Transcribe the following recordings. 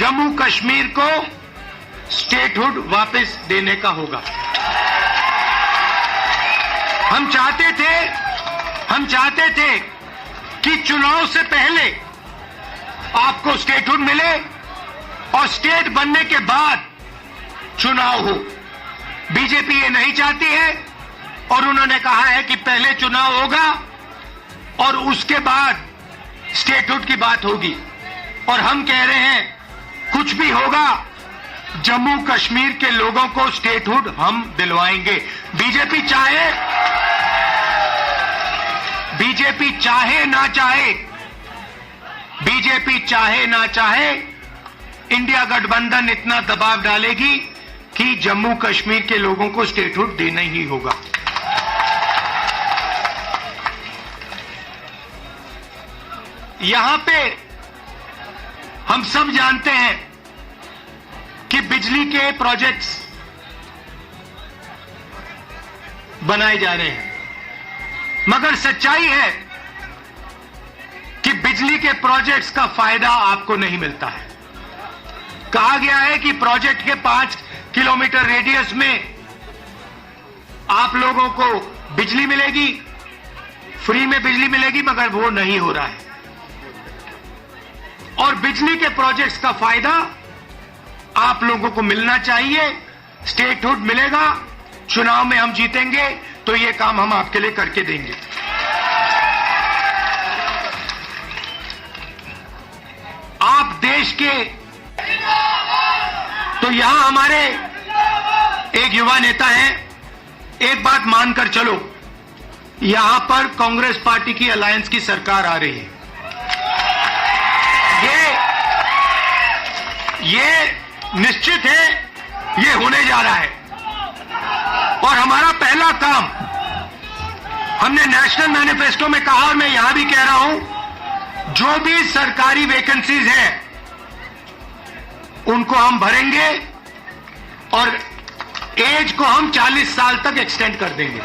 जम्मू कश्मीर को स्टेटहुड वापस देने का होगा। हम चाहते थे कि चुनाव से पहले आपको स्टेटहुड मिले और स्टेट बनने के बाद चुनाव हो। बीजेपी ये नहीं चाहती है और उन्होंने कहा है कि पहले चुनाव होगा और उसके बाद स्टेटहुड की बात होगी। और हम कह रहे हैं कुछ भी होगा, जम्मू कश्मीर के लोगों को स्टेटहुड हम दिलवाएंगे। बीजेपी चाहे ना चाहे, इंडिया गठबंधन इतना दबाव डालेगी कि जम्मू कश्मीर के लोगों को स्टेटहुड देना ही होगा। यहां पे हम सब जानते हैं कि बिजली के प्रोजेक्ट्स बनाए जा रहे हैं, मगर सच्चाई है कि बिजली के प्रोजेक्ट्स का फायदा आपको नहीं मिलता है। कहा गया है कि प्रोजेक्ट के 5 किलोमीटर रेडियस में आप लोगों को बिजली मिलेगी, फ्री में बिजली मिलेगी, मगर वो नहीं हो रहा है। और बिजली के प्रोजेक्ट्स का फायदा आप लोगों को मिलना चाहिए। स्टेटहुड मिलेगा, चुनाव में हम जीतेंगे तो ये काम हम आपके लिए करके देंगे। आप देश के, तो यहां हमारे एक युवा नेता हैं, एक बात मानकर चलो, यहां पर कांग्रेस पार्टी की अलायंस की सरकार आ रही है। ये निश्चित है, ये होने जा रहा है। और हमारा पहला काम, हमने नेशनल मैनिफेस्टो में कहा और मैं यहां भी कह रहा हूं, जो भी सरकारी वैकेंसीज हैं उनको हम भरेंगे और एज को हम 40 साल तक एक्सटेंड कर देंगे।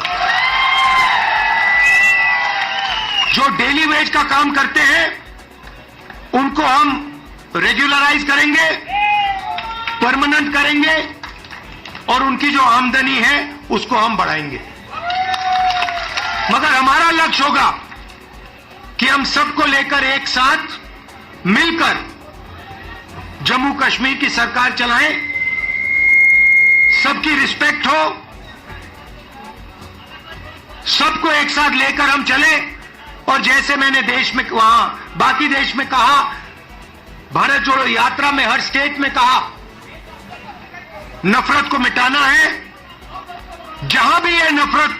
जो डेली वेज का काम करते हैं उनको हम रेगुलराइज करेंगे, परमानेंट करेंगे और उनकी जो आमदनी है उसको हम बढ़ाएंगे। मगर हमारा लक्ष्य होगा कि हम सबको लेकर एक साथ मिलकर जम्मू कश्मीर की सरकार चलाएं, सबकी रिस्पेक्ट हो, सबको एक साथ लेकर हम चलें। और जैसे मैंने देश में, वहां बाकी देश में कहा, भारत जोड़ो यात्रा में हर स्टेट में कहा, नफरत को मिटाना है। जहां भी ये नफरत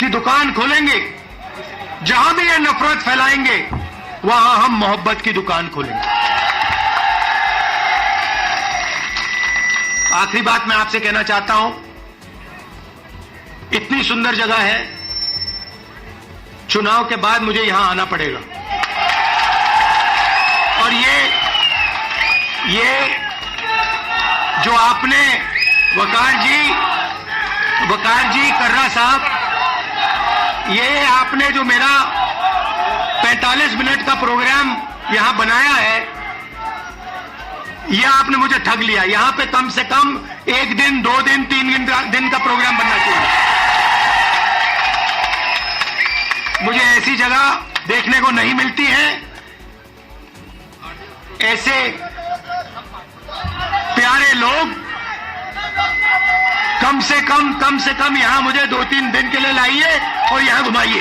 की दुकान खोलेंगे, जहां भी ये नफरत फैलाएंगे, वहां हम मोहब्बत की दुकान खोलेंगे। आखिरी बात मैं आपसे कहना चाहता हूं, इतनी सुंदर जगह है, चुनाव के बाद मुझे यहां आना पड़ेगा। और ये जो आपने वकार जी कर्रा साहब, ये आपने जो मेरा 45 मिनट का प्रोग्राम यहां बनाया है, ये आपने मुझे ठग लिया। यहां पे कम से कम 1 दिन, 2 दिन, 3 दिन का प्रोग्राम बनना चाहिए। मुझे ऐसी जगह देखने को नहीं मिलती है, ऐसे प्यारे लोग। कम से कम यहां मुझे 2-3 दिन के लिए लाइए और यहां घुमाइए।